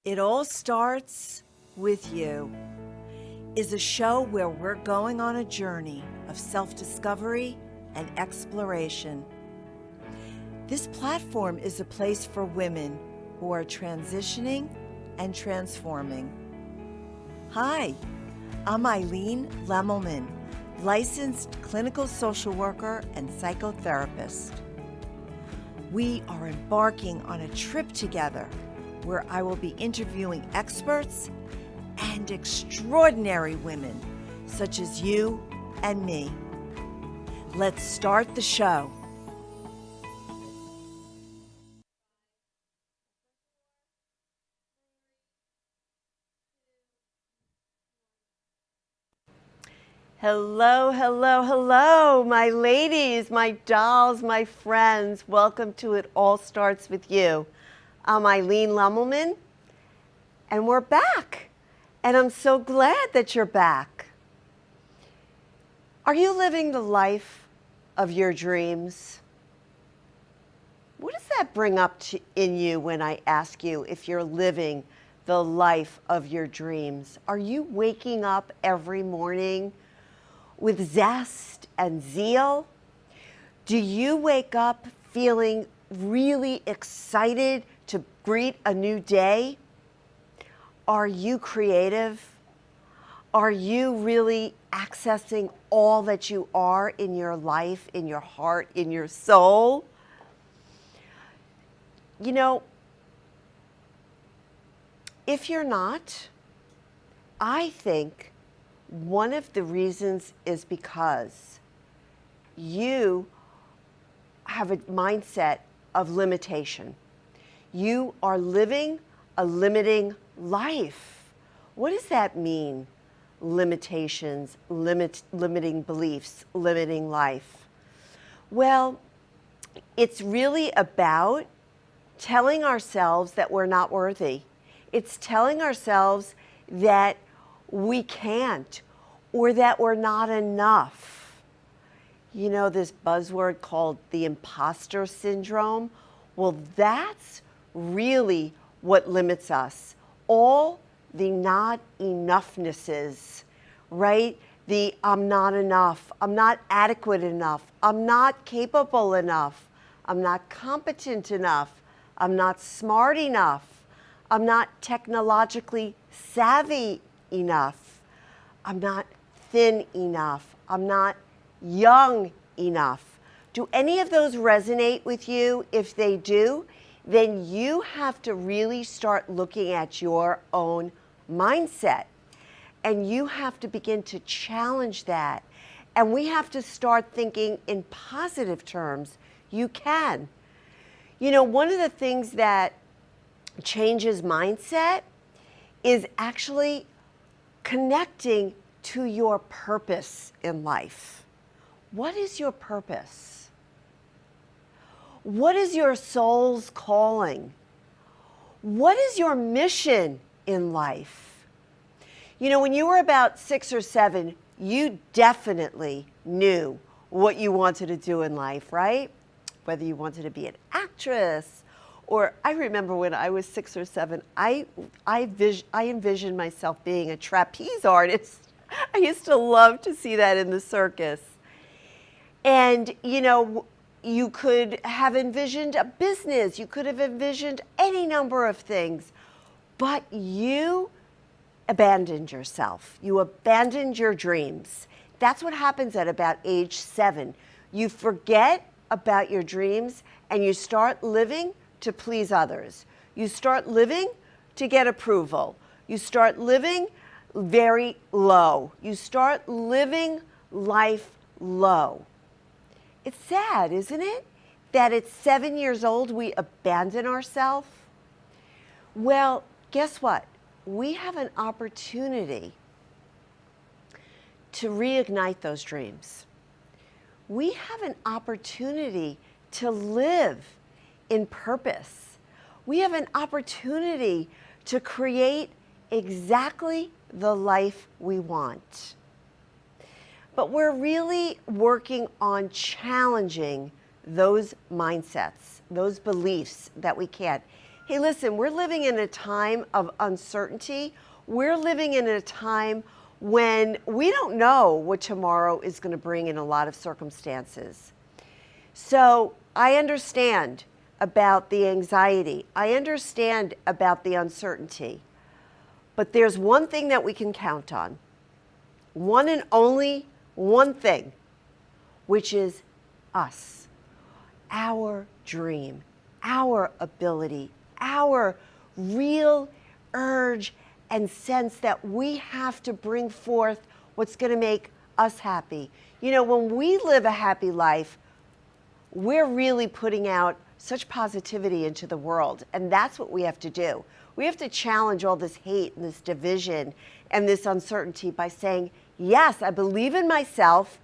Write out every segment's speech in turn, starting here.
It All Starts With You is a show where we're going on a journey of self-discovery and exploration. This platform is a place for women who are transitioning and transforming. Hi, I'm Eileen Lemmelman, licensed clinical social worker and psychotherapist. We are embarking on a trip together where I will be interviewing experts and extraordinary women such as you and me. Let's start the show. Hello, hello, hello, my ladies, my dolls, my friends. Welcome to It All Starts With You. I'm Eileen Lemmelman, and we're back. And I'm so glad that you're back. Are you living the life of your dreams? What does that bring up in you when I ask you if you're living the life of your dreams? Are you waking up every morning with zest and zeal? Do you wake up feeling really excited to greet a new day? Are you creative? Are you really accessing all that you are in your life, in your heart, in your soul? You know, if you're not, I think one of the reasons is because you have a mindset of limitation. You are living a limiting life. What does that mean? Limitations, limiting beliefs, limiting life. Well, it's really about telling ourselves that we're not worthy. It's telling ourselves that we can't, or that we're not enough. You know, this buzzword called the imposter syndrome? Well, that's really what limits us. All the not enoughnesses, right? The I'm not enough, I'm not adequate enough, I'm not capable enough, I'm not competent enough, I'm not smart enough, I'm not technologically savvy enough, I'm not thin enough, I'm not young enough. Do any of those resonate with you? If they do, then you have to really start looking at your own mindset. And you have to begin to challenge that. And we have to start thinking in positive terms. You can. You know, one of the things that changes mindset is actually connecting to your purpose in life. What is your purpose? What is your soul's calling? What is your mission in life? You know, when you were about 6 or 7, you definitely knew what you wanted to do in life, right? Whether you wanted to be an actress, or I remember when I was 6 or 7, I envisioned myself being a trapeze artist. I used to love to see that in the circus. And, you know, you could have envisioned a business. You could have envisioned any number of things. But you abandoned yourself. You abandoned your dreams. That's what happens at about age 7. You forget about your dreams and you start living to please others. You start living to get approval. You start living very low. You start living life low. It's sad, isn't it? That at 7 years old, we abandon ourselves. Well, guess what? We have an opportunity to reignite those dreams. We have an opportunity to live in purpose. We have an opportunity to create exactly the life we want. But we're really working on challenging those mindsets, those beliefs that we can't. Hey, listen, we're living in a time of uncertainty. We're living in a time when we don't know what tomorrow is going to bring in a lot of circumstances. So I understand about the anxiety. I understand about the uncertainty. But there's one thing that we can count on. One and only one thing, which is us, our dream, our ability, our real urge and sense that we have to bring forth what's going to make us happy. You know, when we live a happy life, we're really putting out such positivity into the world, and that's what we have to do. We have to challenge all this hate and this division and this uncertainty by saying, yes, I believe in myself.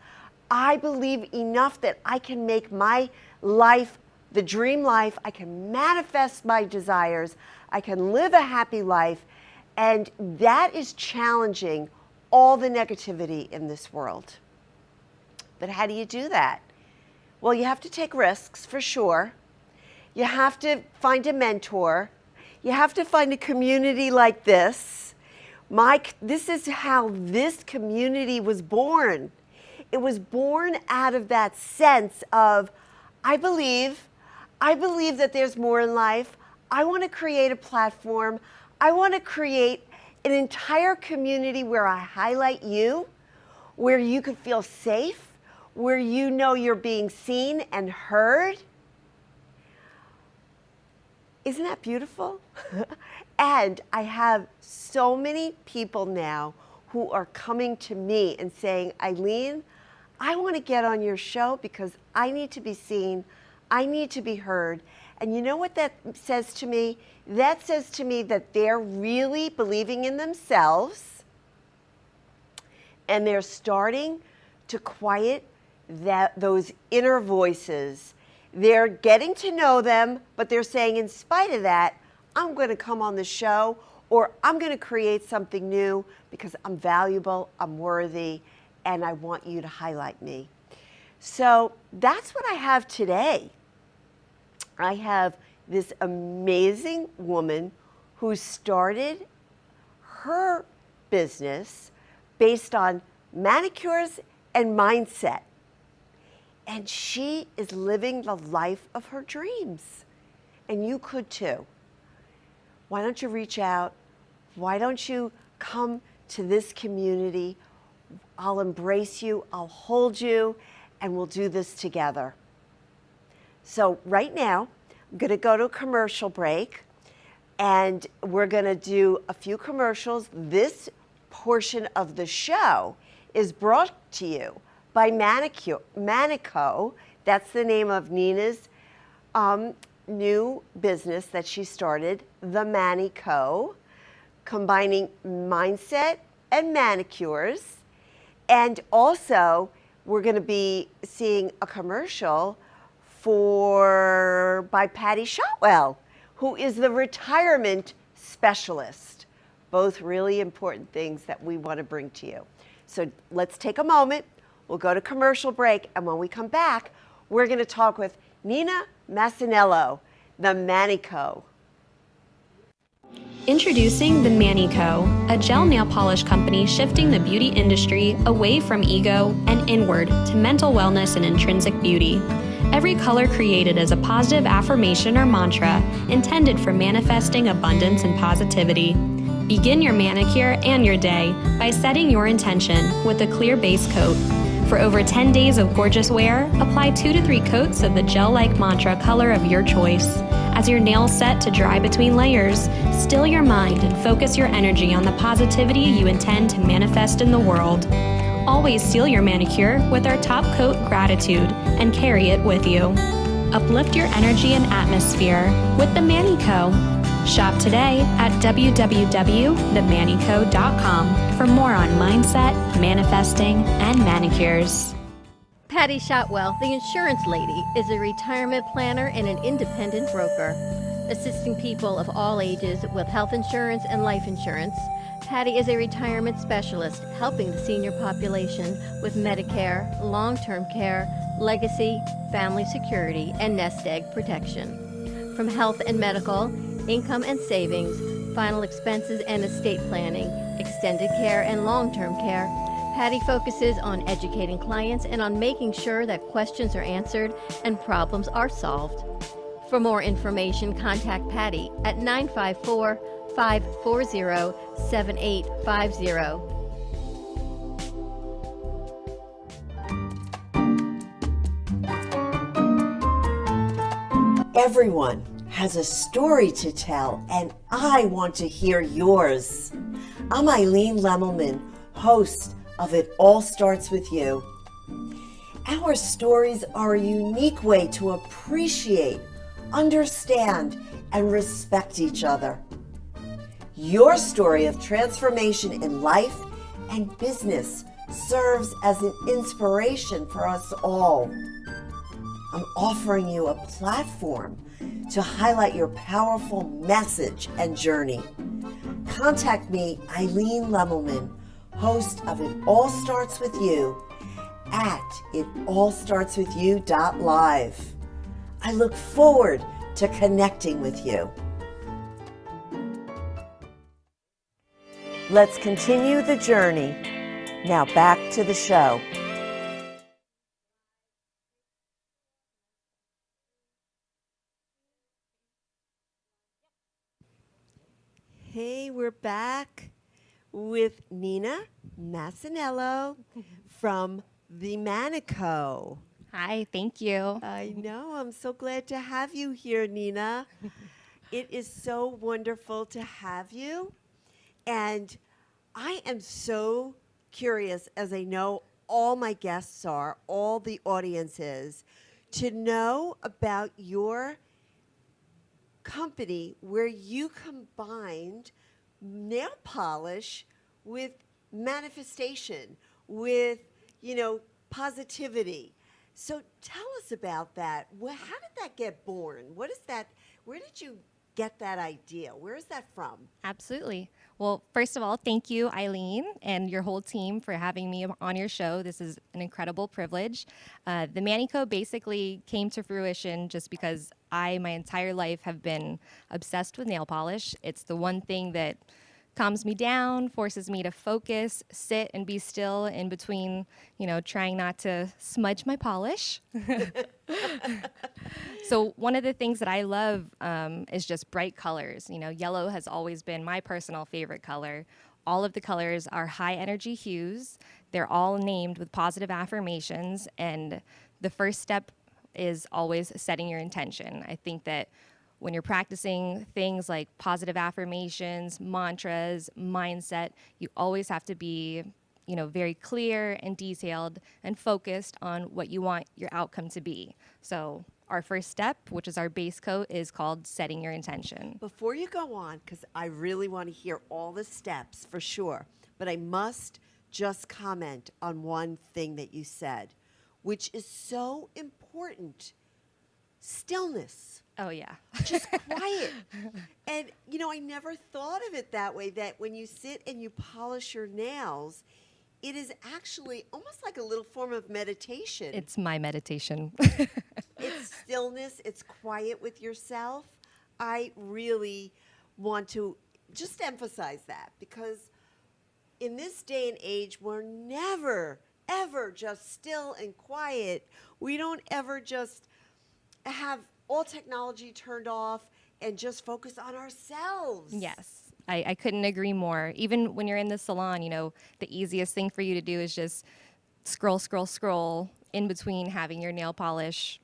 I believe enough that I can make my life the dream life. I can manifest my desires. I can live a happy life. And that is challenging all the negativity in this world. But how do you do that? Well, you have to take risks for sure. You have to find a mentor. You have to find a community like this. This is how this community was born. It was born out of that sense of, I believe that there's more in life. I want to create a platform. I want to create an entire community where I highlight you, where you could feel safe, where you know you're being seen and heard. Isn't that beautiful? And I have so many people now who are coming to me and saying, Eileen, I want to get on your show because I need to be seen. I need to be heard. And you know what that says to me? That says to me that they're really believing in themselves and they're starting to quiet those inner voices. They're getting to know them, but they're saying, in spite of that, I'm going to come on the show, or I'm going to create something new because I'm valuable, I'm worthy, and I want you to highlight me. So that's what I have today. I have this amazing woman who started her business based on manicures and mindset. And she is living the life of her dreams. And you could too. Why don't you reach out? Why don't you come to this community? I'll embrace you, I'll hold you, and we'll do this together. So right now, I'm going to go to a commercial break, and we're going to do a few commercials. This portion of the show is brought to you by Manico. That's the name of Nina's new business that she started, the Manico, combining mindset and manicures. And also, we're going to be seeing a commercial by Patty Shotwell, who is the retirement specialist. Both really important things that we want to bring to you. So let's take a moment. We'll go to commercial break, and when we come back, we're going to talk with Nina Massinello, the Manico. Introducing the Manico, a gel nail polish company shifting the beauty industry away from ego and inward to mental wellness and intrinsic beauty. Every color created as a positive affirmation or mantra intended for manifesting abundance and positivity. Begin your manicure and your day by setting your intention with a clear base coat. For over 10 days of gorgeous wear, apply 2 to 3 coats of the gel-like mantra color of your choice. As your nails set to dry between layers, still your mind and focus your energy on the positivity you intend to manifest in the world. Always seal your manicure with our top coat Gratitude and carry it with you. Uplift your energy and atmosphere with the Manico. Shop today at www.themanico.com for more on mindset, manifesting, and manicures. Patty Shotwell, the insurance lady, is a retirement planner and an independent broker. Assisting people of all ages with health insurance and life insurance, Patty is a retirement specialist helping the senior population with Medicare, long-term care, legacy, family security, and nest egg protection. From health and medical, income and savings, final expenses and estate planning, extended care and long-term care. Patty focuses on educating clients and on making sure that questions are answered and problems are solved. For more information, contact Patty at 954 540 7850. Everyone has a story to tell, and I want to hear yours. I'm Eileen Lemelman, host of It All Starts With You. Our stories are a unique way to appreciate, understand, and respect each other. Your story of transformation in life and business serves as an inspiration for us all. I'm offering you a platform to highlight your powerful message and journey. Contact me, Eileen Lemelman, host of It All Starts With You, at itallstartswithyou.live. I look forward to connecting with you. Let's continue the journey. Now back to the show. Hey, we're back with Nina Massinello from the Manico. Hi, thank you. I know. I'm so glad to have you here, Nina. It is so wonderful to have you. And I am so curious, as I know all my guests are, all the audience is, to know about your company where you combined nail polish with manifestation, with, positivity. So tell us about that. Well, how did that get born? What is that? Where did you get that idea? Where is that from? Absolutely. Well, first of all, thank you, Eileen, and your whole team for having me on your show. This is an incredible privilege. The Manico basically came to fruition just because I, my entire life, have been obsessed with nail polish. It's the one thing that calms me down, forces me to focus, sit and be still in between, trying not to smudge my polish. So one of the things that I love is just bright colors. Yellow has always been my personal favorite color. All of the colors are high energy hues. They're all named with positive affirmations. And the first step is always setting your intention. I think that when you're practicing things like positive affirmations, mantras, mindset, you always have to be, very clear and detailed and focused on what you want your outcome to be. So our first step, which is our base coat, is called setting your intention. Before you go on, because I really want to hear all the steps for sure, but I must just comment on one thing that you said, which is so important. Stillness. Oh, yeah. Just quiet. And, I never thought of it that way, that when you sit and you polish your nails, it is actually almost like a little form of meditation. It's my meditation. It's stillness. It's quiet with yourself. I really want to just emphasize that, because in this day and age, we're never, ever just still and quiet. We don't ever just have all technology turned off and just focus on ourselves. Yes. I couldn't agree more. Even when you're in the salon, the easiest thing for you to do is just scroll in between having your nail polish,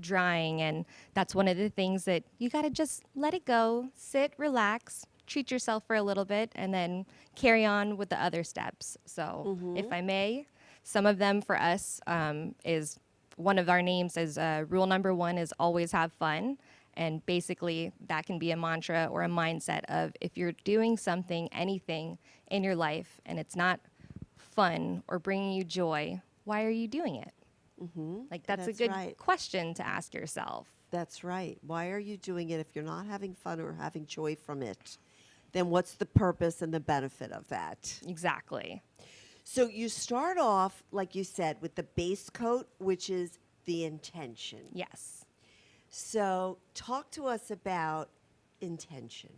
drying. And that's one of the things that you got to just let it go, sit, relax, treat yourself for a little bit, and then carry on with the other steps. So if I may, some of them for us is one of our names is rule number 1 is always have fun. And basically that can be a mantra or a mindset of, if you're doing something, anything in your life, and it's not fun or bringing you joy, why are you doing it? Like that's a good question to ask yourself. That's right. Why are you doing it if you're not having fun or having joy from it? Then what's the purpose and the benefit of that? Exactly. So you start off, like you said, with the base coat, which is the intention. Yes. So talk to us about intention?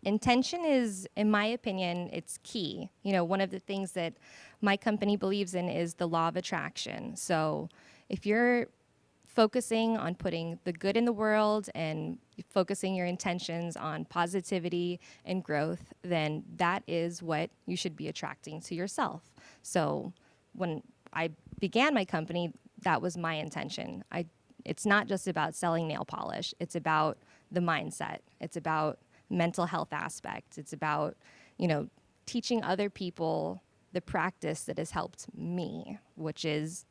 Intention is, in my opinion, it's key. One of the things that my company believes in is the law of attraction. So if you're focusing on putting the good in the world and focusing your intentions on positivity and growth, then that is what you should be attracting to yourself. So when I began my company, that was my intention. It's not just about selling nail polish. It's about the mindset. It's about mental health aspect. It's about, teaching other people the practice that has helped me, which is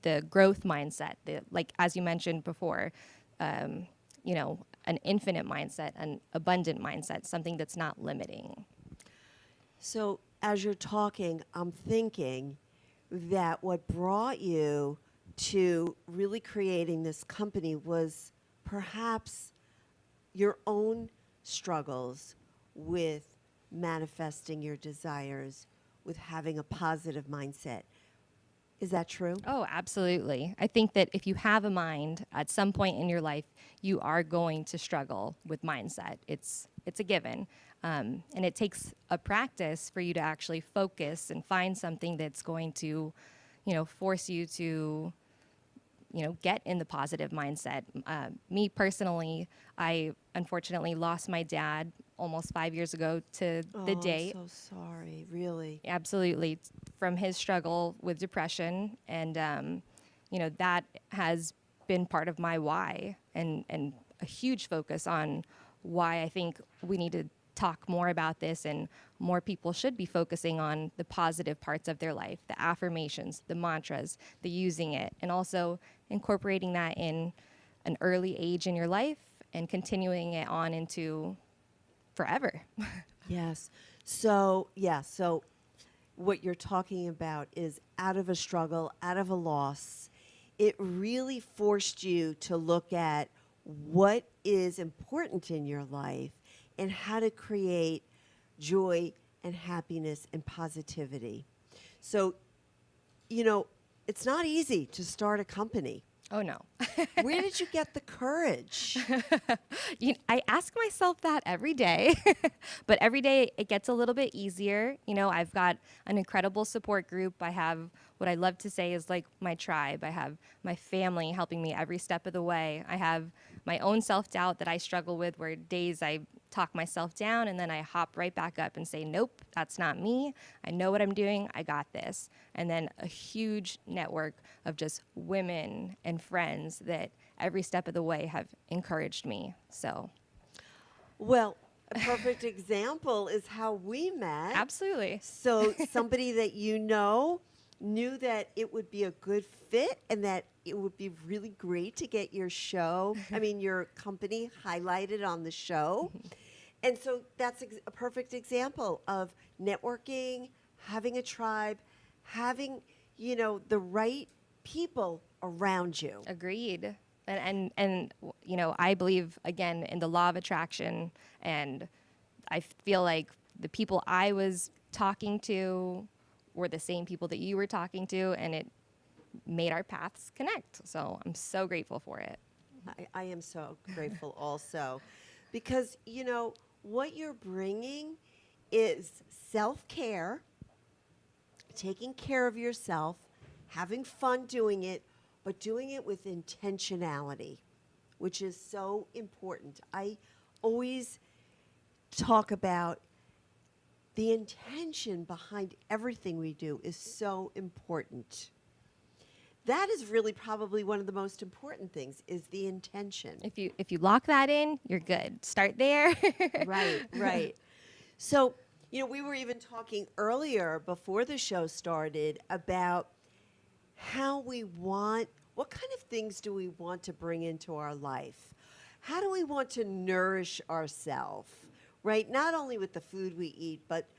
the growth mindset, like as you mentioned before, an infinite mindset, an abundant mindset, something that's not limiting. So as you're talking, I'm thinking that what brought you to really creating this company was perhaps your own struggles with manifesting your desires, with having a positive mindset. Is that true? Oh, absolutely. I think that if you have a mind, at some point in your life, you are going to struggle with mindset. It's a given. And it takes a practice for you to actually focus and find something that's going to, force you to, get in the positive mindset. Me personally, I unfortunately lost my dad almost 5 years ago to the day. I'm so sorry, really. Absolutely, from his struggle with depression, and that has been part of my why, and a huge focus on why I think we need to talk more about this, and more people should be focusing on the positive parts of their life, the affirmations, the mantras, the using it, and also incorporating that in an early age in your life and continuing it on into forever. Yes. So what you're talking about is out of a struggle, out of a loss, it really forced you to look at what is important in your life and how to create joy and happiness and positivity. So, it's not easy to start a company. Oh, no. Where did you get the courage? I ask myself that every day, but every day it gets a little bit easier. I've got an incredible support group. I have what I love to say is like my tribe. I have my family helping me every step of the way. I have my own self-doubt that I struggle with, where days I talk myself down and then I hop right back up and say, nope, that's not me. I know what I'm doing. I got this. And then a huge network of just women and friends that every step of the way have encouraged me. So, Well, a perfect example is how we met. absolutely. So somebody that knew that it would be a good fit and that it would be really great to get your company highlighted on the show. And so that's a perfect example of networking, having a tribe, having, the right people around you. Agreed. And I believe, again, in the law of attraction, and I feel like the people I was talking to were the same people that you were talking to, and it made our paths connect. So I'm so grateful for it. I am so grateful also because, what you're bringing is self-care, taking care of yourself, having fun doing it, but doing it with intentionality, which is so important. I always talk about the intention behind everything we do is so important. That is really probably one of the most important things is the intention. If you lock that in, you're good. Start there. Right. So, we were even talking earlier before the show started about what kind of things do we want to bring into our life? How do we want to nourish ourselves, right? Not only with the food we eat, but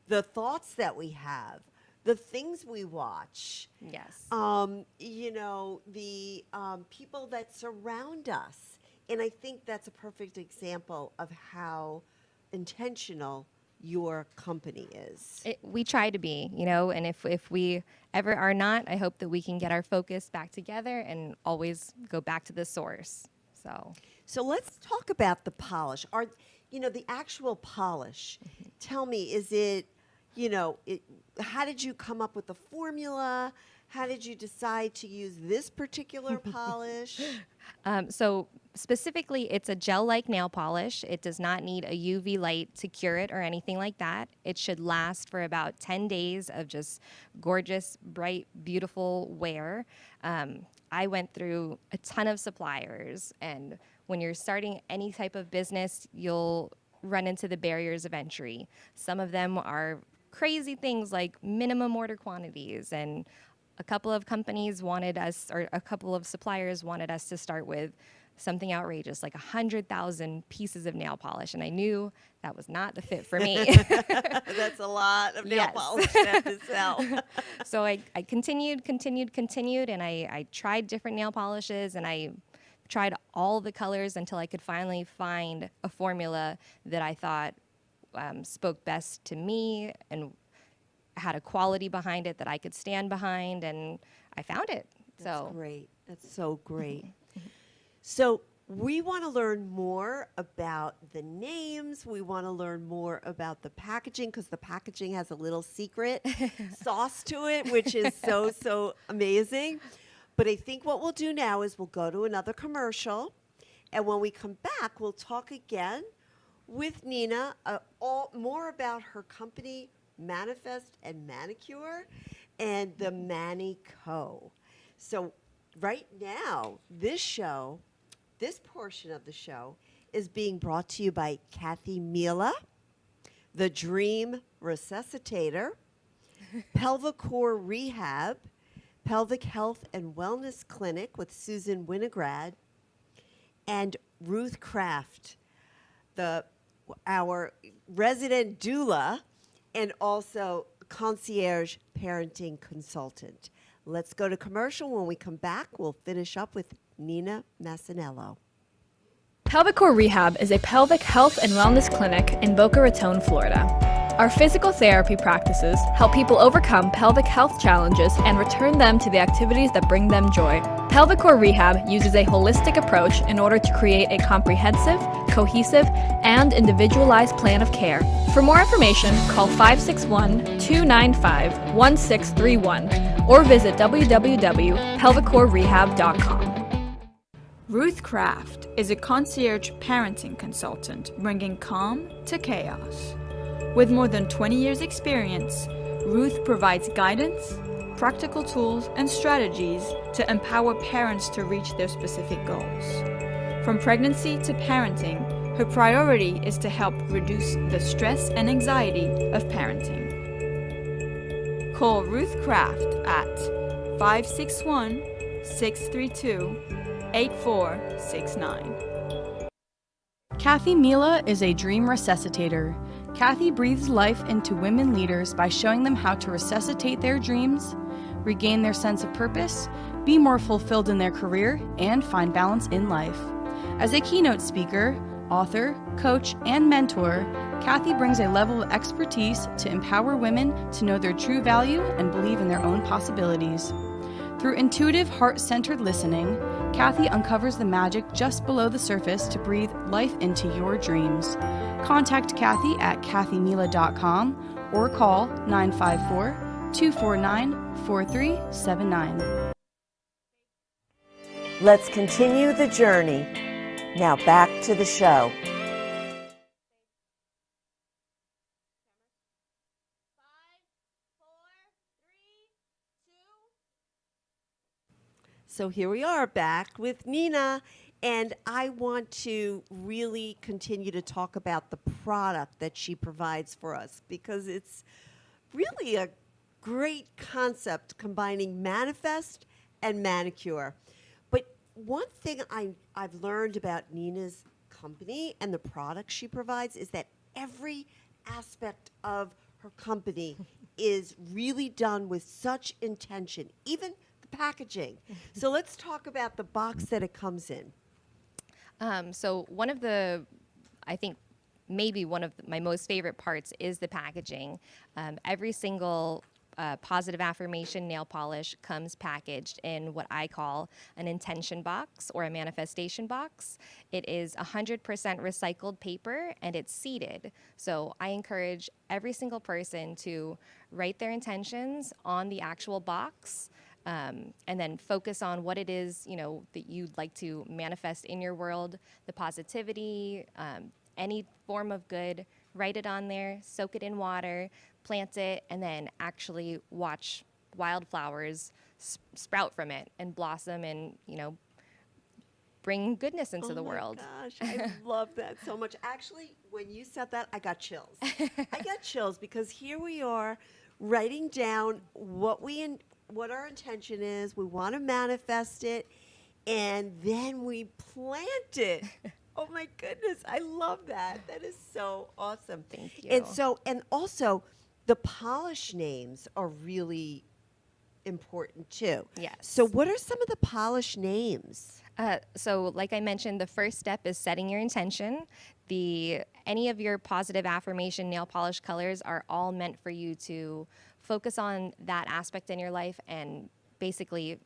the thoughts that we have, the things we watch. Yes. The people that surround us. And I think that's a perfect example of how intentional your company is. We try to be, and if we ever are not, I hope that we can get our focus back together and always go back to the source. So let's talk about the polish. The actual polish. Tell me, is it, how did you come up with the formula? How did you decide to use this particular polish? So specifically, it's a gel-like nail polish. It does not need a UV light to cure it or anything like that. It should last for about 10 days of just gorgeous, bright, beautiful wear. I went through a ton of suppliers, and when you're starting any type of business, you'll run into the barriers of entry. Some of them are crazy things like minimum order quantities, and a couple of companies wanted us, or a couple of suppliers wanted us to start with something outrageous, like 100,000 pieces of nail polish. And I knew that was not the fit for me. That's a lot of nail Yes. polish to have to sell. So I continued, and I tried different nail polishes, and I tried all the colors until I could finally find a formula that I thought spoke best to me and had a quality behind it that I could stand behind, and I found it. That's So great. That's so great. So we want to learn more about the names. We want to learn more about the packaging, because the packaging has a little secret sauce to it, which is so amazing. But I think what we'll do now is we'll go to another commercial, and when we come back, we'll talk again with Nina more about her company, Manifest and Manicure, and the Manico. So right now, this portion of the show is being brought to you by Kathy Mila, the Dream Resuscitator, Pelvicore Rehab, Pelvic Health and Wellness Clinic with Susan Winograd, and Ruth Kraft, our resident doula, and also concierge parenting consultant. Let's go to commercial. When we come back, we'll finish up with Nina Massanello. Pelvicore Rehab is a pelvic health and wellness clinic in Boca Raton, Florida. Our physical therapy practices help people overcome pelvic health challenges and return them to the activities that bring them joy. Pelvicore Rehab uses a holistic approach in order to create a comprehensive, cohesive, and individualized plan of care. For more information, call 561-295-1631 or visit www.pelvicorerehab.com. Ruth Kraft is a concierge parenting consultant bringing calm to chaos. With more than 20 years' experience, Ruth provides guidance, practical tools, and strategies to empower parents to reach their specific goals. From pregnancy to parenting, her priority is to help reduce the stress and anxiety of parenting. Call Ruth Kraft at 561-632-8469. Kathy Mila is a dream resuscitator. Kathy breathes life into women leaders by showing them how to resuscitate their dreams, regain their sense of purpose, be more fulfilled in their career, and find balance in life. As a keynote speaker, author, coach, and mentor, Kathy brings a level of expertise to empower women to know their true value and believe in their own possibilities. Through intuitive, heart-centered listening, Kathy uncovers the magic just below the surface to breathe life into your dreams. Contact Kathy at kathymila.com or call 954-249-4379. Let's continue the journey. Now back to the show. So here we are back with Nina, and I want to really continue to talk about the product that she provides for us, because it's really a great concept combining Manifest and Manicure. But one thing I've learned about Nina's company and the products she provides is that every aspect of her company is really done with such intention, even the packaging. So let's talk about the box that it comes in. So one of the, I think maybe one of my most favorite parts is the packaging. Every single positive affirmation nail polish comes packaged in what I call an intention box or a manifestation box. It is 100% recycled paper and it's seeded. So I encourage every single person to write their intentions on the actual box. And then focus on what it is, that you'd like to manifest in your world, the positivity, any form of good. Write it on there, soak it in water, plant it, and then actually watch wildflowers sprout from it and blossom and, bring goodness into the world. Oh my gosh, I love that so much. Actually, when you said that, I got chills. I got chills because here we are writing down what our intention is. We want to manifest it, and then we plant it. Oh my goodness, I love that. That is so awesome. Thank you. And also, the polish names are really important too. Yes. So what are some of the polish names? So like I mentioned, the first step is setting your intention. Any of your positive affirmation nail polish colors are all meant for you to focus on that aspect in your life and basically,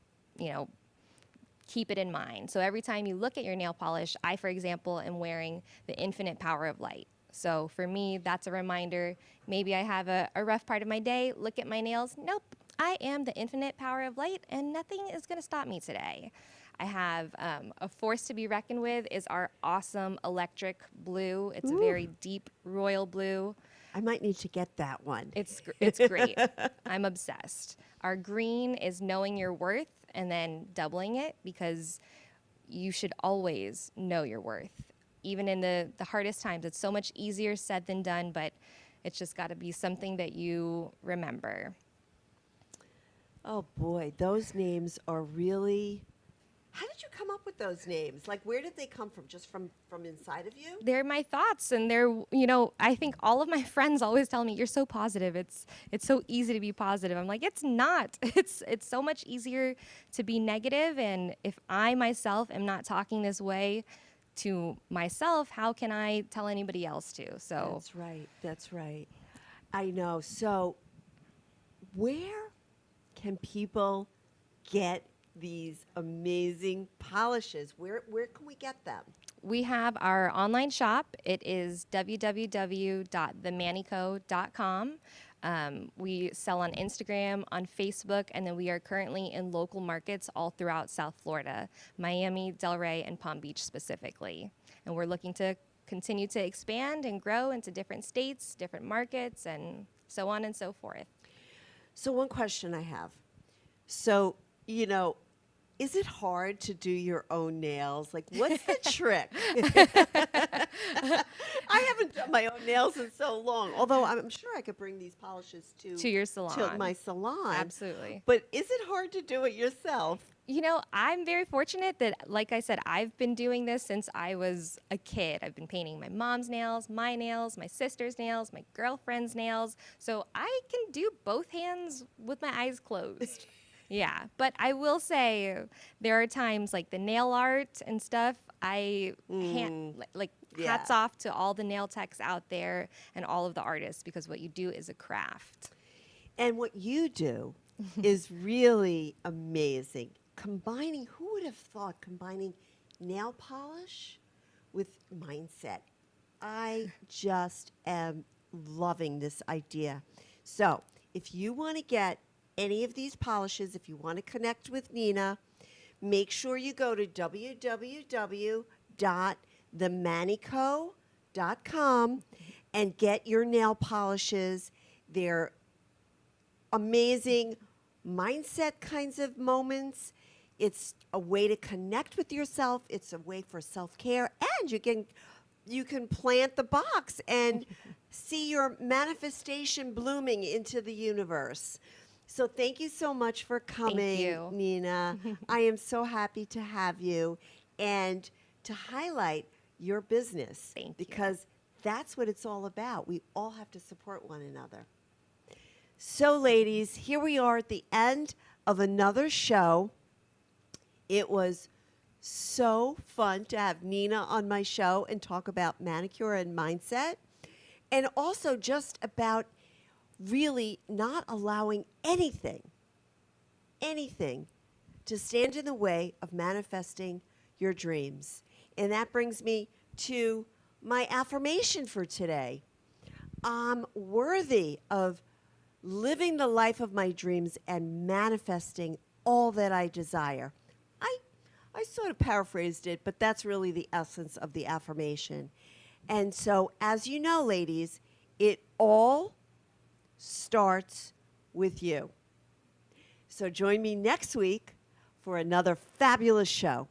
keep it in mind. So every time you look at your nail polish, I, for example, am wearing the infinite power of light. So for me, that's a reminder. Maybe I have a rough part of my day, look at my nails. Nope, I am the infinite power of light and nothing is gonna stop me today. I have a force to be reckoned with is our awesome electric blue. It's a very deep royal blue. I might need to get that one. It's great. I'm obsessed. Our green is knowing your worth and then doubling it because you should always know your worth. Even in the hardest times, it's so much easier said than done, but it's just got to be something that you remember. Oh boy, those names are really. How did you come up with those names? Like, where did they come from? Just from inside of you? They're my thoughts, and I think all of my friends always tell me, you're so positive. It's so easy to be positive. I'm like, it's not. It's so much easier to be negative, and if I myself am not talking this way to myself, how can I tell anybody else to? So That's right. That's right. I know. So, where can people get these amazing polishes? Where can we get them? we have our online shop. It is www.themanico.com. We sell on Instagram, on Facebook, and then we are currently in local markets all throughout South Florida, Miami, Delray, and Palm Beach specifically. And we're looking to continue to expand and grow into different states, different markets, and so on and so forth. So one question I have. Is it hard to do your own nails? Like, what's the trick? I haven't done my own nails in so long, although I'm sure I could bring these polishes to your salon. To my salon. Absolutely. But is it hard to do it yourself? I'm very fortunate that, like I said, I've been doing this since I was a kid. I've been painting my mom's nails, my sister's nails, my girlfriend's nails. So I can do both hands with my eyes closed. Yeah, but I will say there are times like the nail art and stuff, I can't, hats off to all the nail techs out there and all of the artists, because what you do is a craft. And what you do is really amazing. Who would have thought combining nail polish with mindset? I just am loving this idea. So if you want to get any of these polishes, if you want to connect with Nina, make sure you go to www.themanico.com and get your nail polishes. They're amazing mindset kinds of moments. It's a way to connect with yourself. It's a way for self-care, and you can plant the box and see your manifestation blooming into the universe. So thank you so much for coming, Thank you. Nina. I am so happy to have you and to highlight your business. Thank you. Because that's what it's all about. We all have to support one another. So, ladies, here we are at the end of another show. It was so fun to have Nina on my show and talk about manicure and mindset, and also just about really not allowing anything to stand in the way of manifesting your dreams. And that brings me to my affirmation for today. I'm worthy of living the life of my dreams and manifesting all that I desire. I sort of paraphrased it, but that's really the essence of the affirmation. And so, as you know, ladies, it all starts with you. So join me next week for another fabulous show.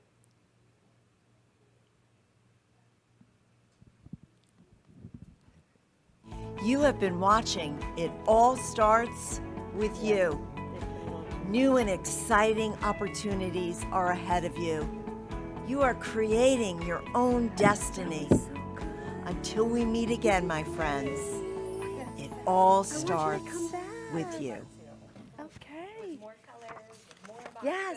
You have been watching It All Starts With You. New and exciting opportunities are ahead of you. You are creating your own destiny. Until we meet again, my friends, it all starts with you. Okay. Yes.